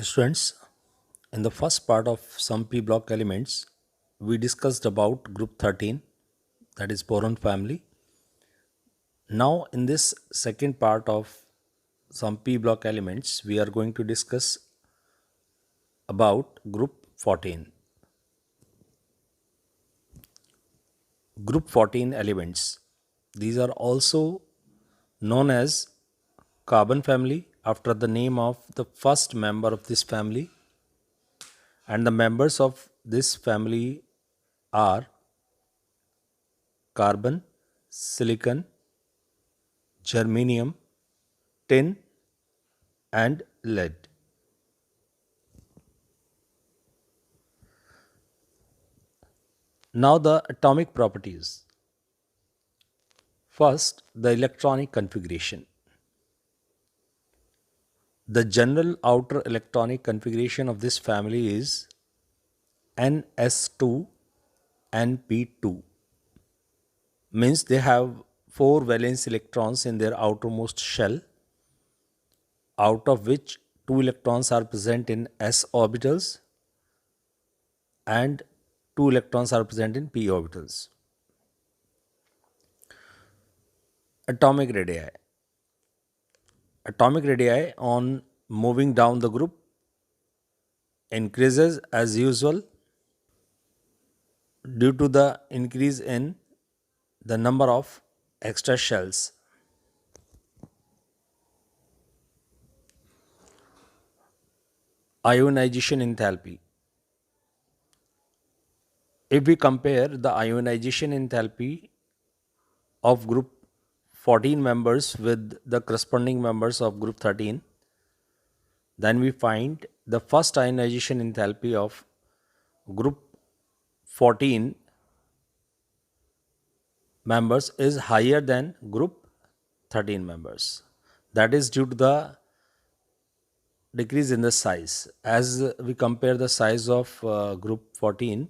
Students, in the first part of some p block elements, we discussed about group 13, that is boron family. Now, in this second part of some p block elements, we are going to discuss about group 14. Group 14 elements. These are also known as carbon family after the name of the first member of this family, and the members of this family are carbon, silicon, germanium, tin, and lead. Now, the atomic properties. First, the electronic configuration. The general outer electronic configuration of this family is Ns2 Np2, means they have four valence electrons in their outermost shell, out of which two electrons are present in s orbitals and two electrons are present in p orbitals. Atomic radii. Atomic radii on moving down the group increases as usual due to the increase in the number of extra shells. Ionization enthalpy. If we compare the ionization enthalpy of group 14 members with the corresponding members of group 13, then we find the first ionization enthalpy of group 14 members is higher than group 13 members. That is due to the decrease in the size. As we compare the size of group 14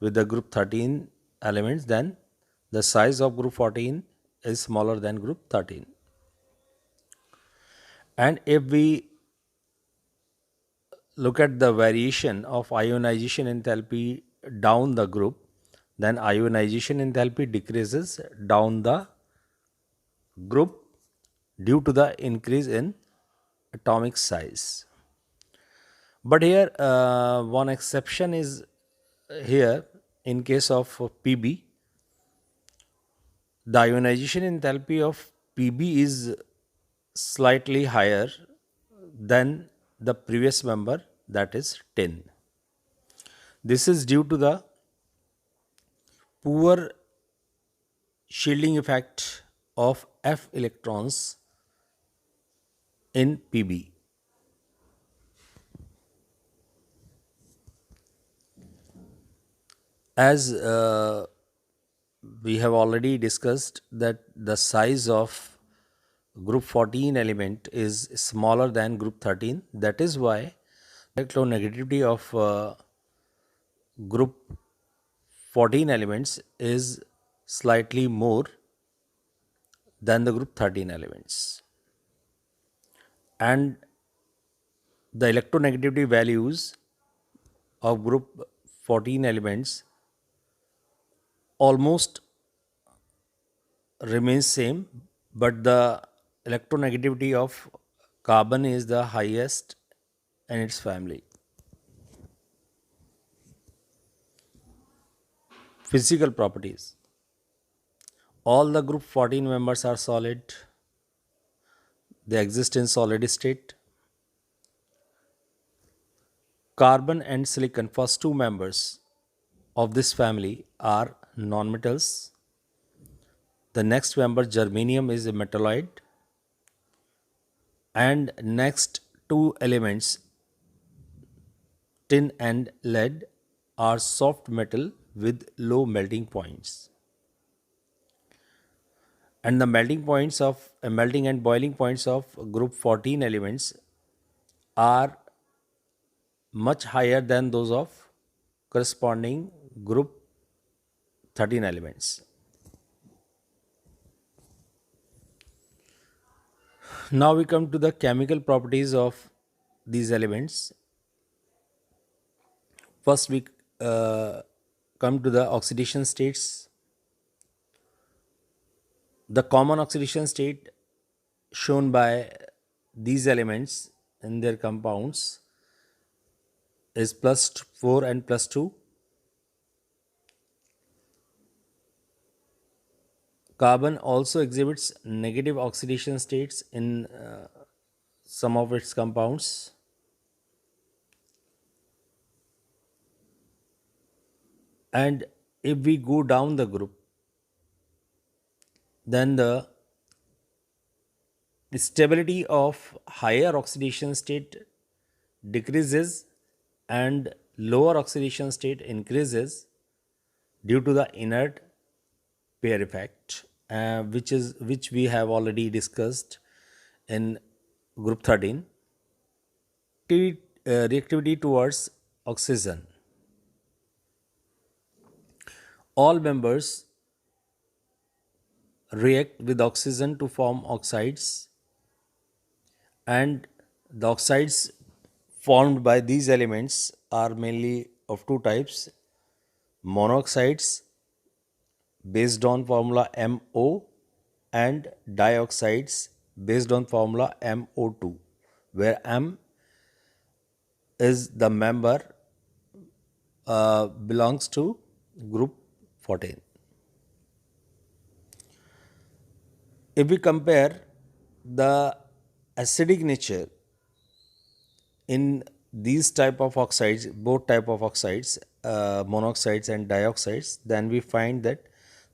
with the group 13 elements, then the size of group 14 is smaller than group 13. And if we look at the variation of ionization enthalpy down the group, then ionization enthalpy decreases down the group due to the increase in atomic size. But here, one exception is here in case of Pb. The ionization enthalpy of Pb is slightly higher than the previous member, that is tin. This is due to the poor shielding effect of F electrons in Pb. As we have already discussed that the size of group 14 element is smaller than group 13, that is why electronegativity of group 14 elements is slightly more than the group 13 elements, and the electronegativity values of group 14 elements almost remains same, but the electronegativity of carbon is the highest in its family. Physical properties. All the group 14 members are solid. They exist in solid state. Carbon and silicon, first two members of this family, are nonmetals. The next member, germanium, is a metalloid. And next two elements, tin and lead, are soft metal with low melting points. And the melting and boiling points of group 14 elements are much higher than those of corresponding group 13 elements. Now we come to the chemical properties of these elements. First, we come to the oxidation states. The common oxidation state shown by these elements in their compounds is +4 and +2. Carbon also exhibits negative oxidation states in some of its compounds. And if we go down the group, then the stability of higher oxidation state decreases and lower oxidation state increases due to the inert pair effect, which we have already discussed in group 13. Reactivity towards oxygen. All members react with oxygen to form oxides, and the oxides formed by these elements are mainly of two types: monoxides based on formula MO and dioxides based on formula MO2, where M is the member belongs to group 14. If we compare the acidic nature in these type of oxides, both type of oxides, monoxides and dioxides, then we find that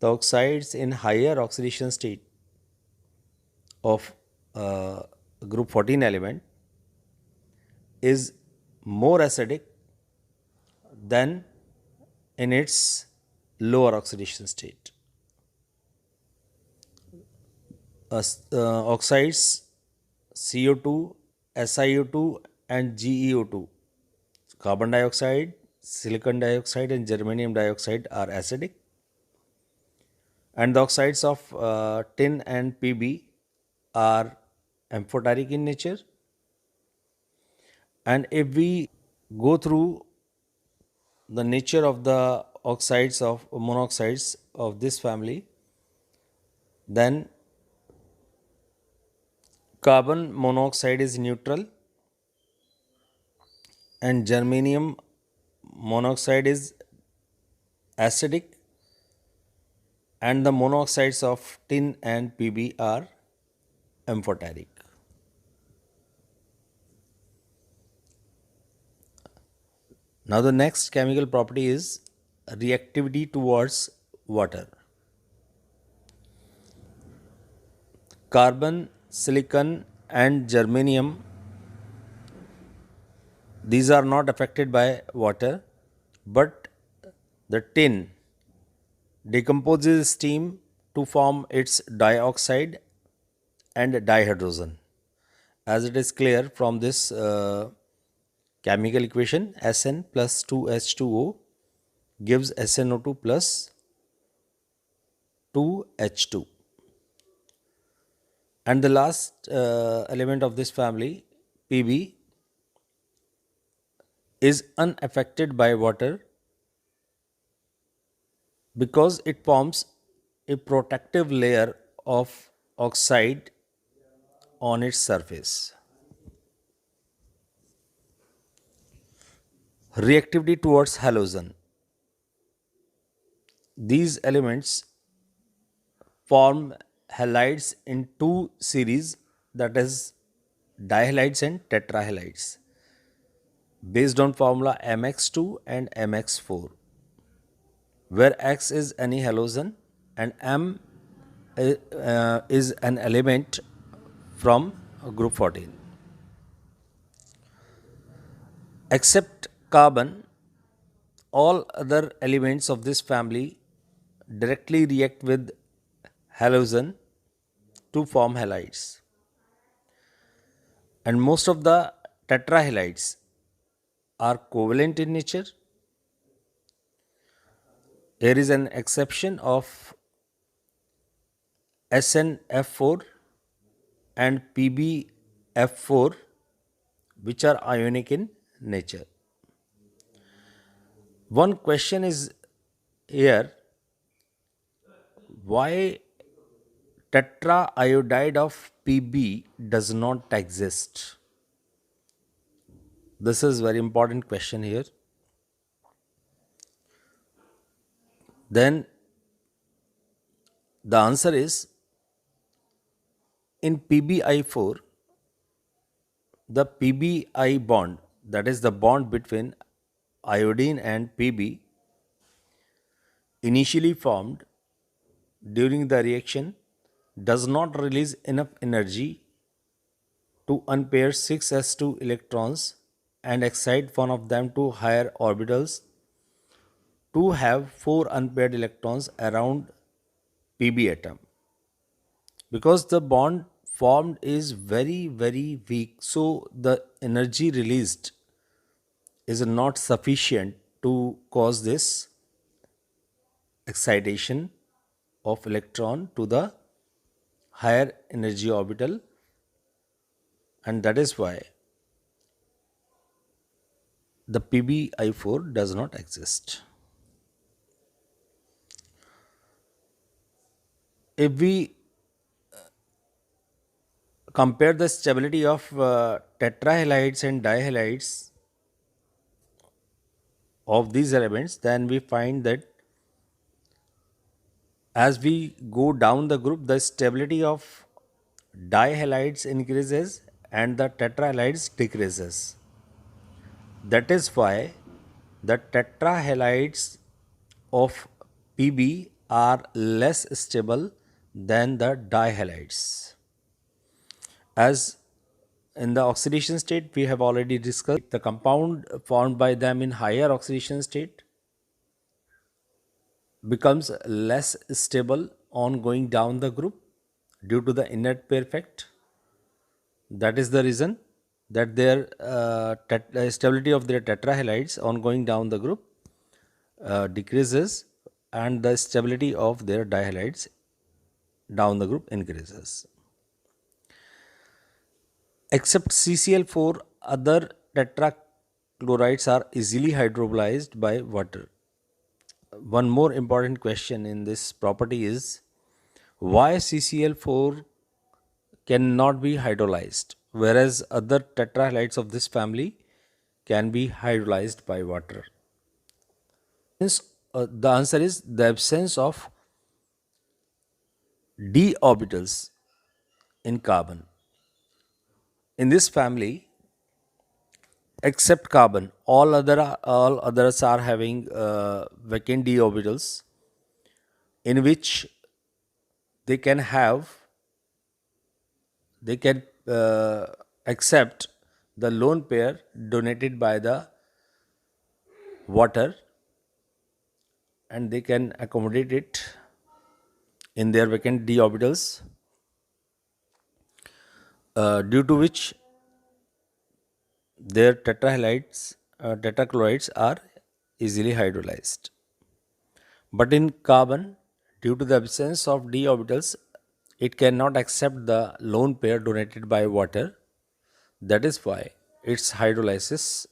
the oxides in higher oxidation state of group 14 element is more acidic than in its lower oxidation state. Oxides CO2, SiO2 and GeO2, carbon dioxide, silicon dioxide and germanium dioxide are acidic, and the oxides of tin and Pb are amphoteric in nature. And if we go through the nature of the oxides of monoxides of this family, then carbon monoxide is neutral and germanium monoxide is acidic, and the monoxides of tin and Pb are amphoteric. Now the next chemical property is reactivity towards water. Carbon, silicon and germanium, these are not affected by water, but the tin decomposes steam to form its dioxide and dihydrogen, as it is clear from this chemical equation. Sn plus 2H2O gives SnO2 plus 2H2. And the last element of this family, Pb, is unaffected by water because it forms a protective layer of oxide on its surface. Reactivity towards halogen. These elements form halides in two series, that is dihalides and tetrahalides, based on formula MX2 and MX4, where X is any halogen and M is an element from group 14. Except carbon, all other elements of this family directly react with halogen to form halides. And most of the tetrahalides are covalent in nature. There is an exception of SnF4 and PbF4, which are ionic in nature. One question is here, why tetraiodide of Pb does not exist? This is very important question here. Then the answer is, in PbI4, the PbI bond, that is the bond between iodine and Pb, initially formed during the reaction, does not release enough energy to unpair 6s2 electrons and excite one of them to higher orbitals to have 4 unpaired electrons around Pb atom. Because the bond formed is very weak, so the energy released is not sufficient to cause this excitation of electron to the higher energy orbital, and that is why the PbI4 does not exist. If we compare the stability of tetrahalides and dihalides of these elements, then we find that as we go down the group, the stability of dihalides increases and the tetrahalides decreases. That is why the tetrahalides of Pb are less stable than the dihalides. As in the oxidation state, we have already discussed, the compound formed by them in higher oxidation state becomes less stable on going down the group due to the inert pair effect. That is the reason that their stability of their tetrahalides on going down the group decreases, and the stability of their dihalides down the group increases. Except CCl4, other tetrachlorides are easily hydrolyzed by water. One more important question in this property is, why CCl4 cannot be hydrolyzed, whereas other tetrahalides of this family can be hydrolyzed by water? The answer is the absence of d orbitals in carbon. In this family, except carbon, all others are having vacant d orbitals, in which they can accept the lone pair donated by the water, and they can accommodate it in their vacant d orbitals, due to which their tetrachlorides are easily hydrolyzed. But in carbon, due to the absence of d orbitals, it cannot accept the lone pair donated by water. That is why its hydrolysis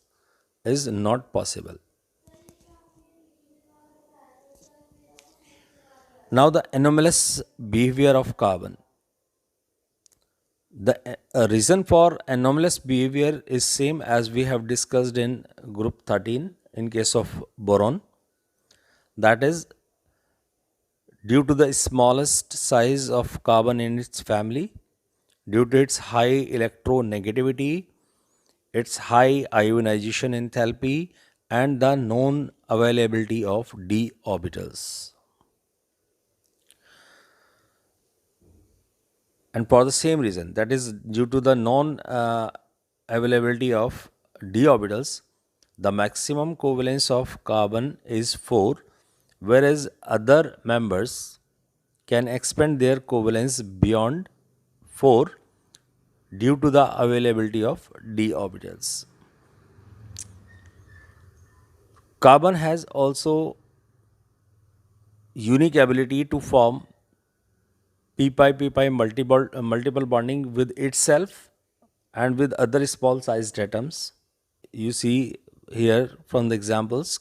is not possible. Now, the anomalous behavior of carbon. The reason for anomalous behavior is same as we have discussed in group 13 in case of boron. That is, due to the smallest size of carbon in its family, due to its high electronegativity, its high ionization enthalpy, and the known availability of d orbitals. And for the same reason, that is due to the non availability of d orbitals, the maximum covalence of carbon is 4, whereas other members can expand their covalence beyond 4 due to the availability of d orbitals. Carbon has also unique ability to form p pi multiple bonding with itself and with other small sized atoms. You see here from the examples,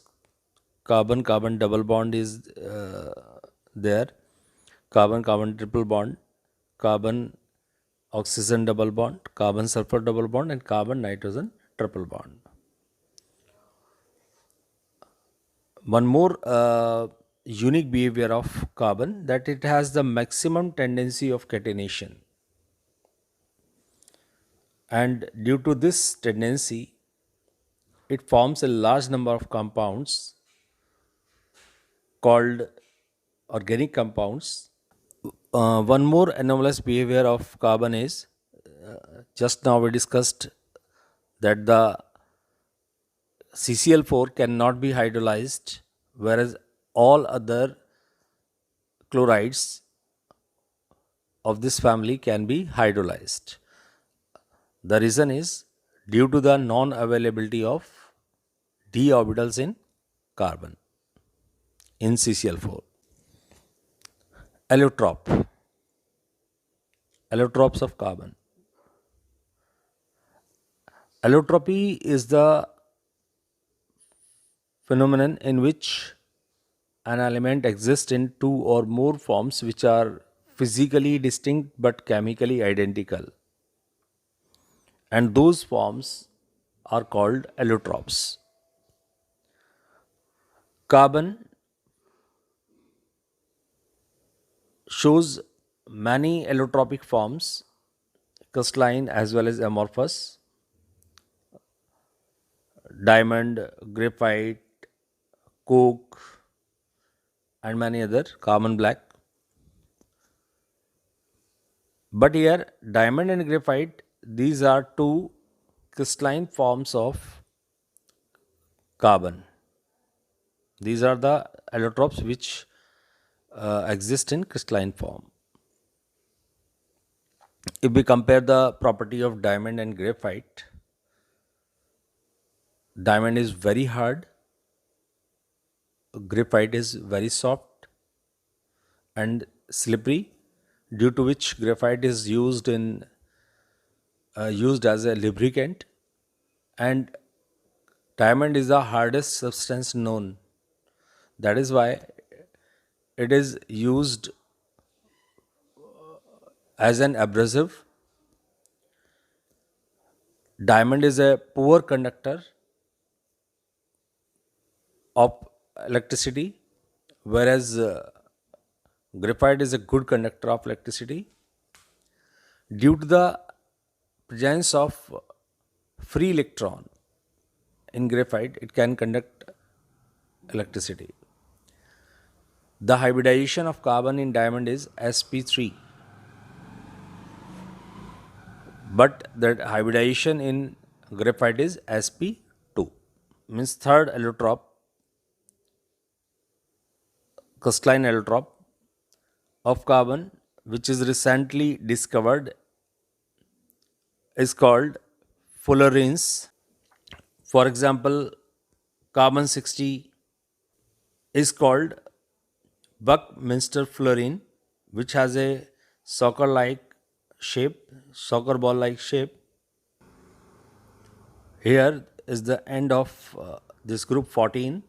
carbon carbon double bond is there, carbon carbon triple bond, carbon oxygen double bond, carbon sulfur double bond, and carbon nitrogen triple bond. One more unique behavior of carbon, that it has the maximum tendency of catenation, and due to this tendency it forms a large number of compounds called organic compounds. One more anomalous behavior of carbon is, just now we discussed that the CCl4 cannot be hydrolyzed, whereas all other chlorides of this family can be hydrolyzed. The reason is due to the non availability of d orbitals in carbon in CCl4. Allotrope. Allotropes of carbon. Allotropy is the phenomenon in which an element exists in two or more forms which are physically distinct but chemically identical, and those forms are called allotropes. Carbon shows many allotropic forms, crystalline as well as amorphous: diamond, graphite, coke, and many other, carbon black. But here, diamond and graphite, these are two crystalline forms of carbon. These are the allotropes which exist in crystalline form. If we compare the property of diamond and graphite, diamond is very hard, graphite is very soft and slippery, due to which graphite is used as a lubricant, and diamond is the hardest substance known. That is why it is used as an abrasive. Diamond is a poor conductor of electricity, whereas graphite is a good conductor of electricity. Due to the presence of free electron in graphite, it can conduct electricity. The hybridization of carbon in diamond is sp3, but the hybridization in graphite is sp2, means third allotrope, crystalline allotrope of carbon, which is recently discovered, is called fullerenes. For example, carbon 60 is called Buckminster fullerene, which has a soccer ball like shape. Here is the end of this group 14.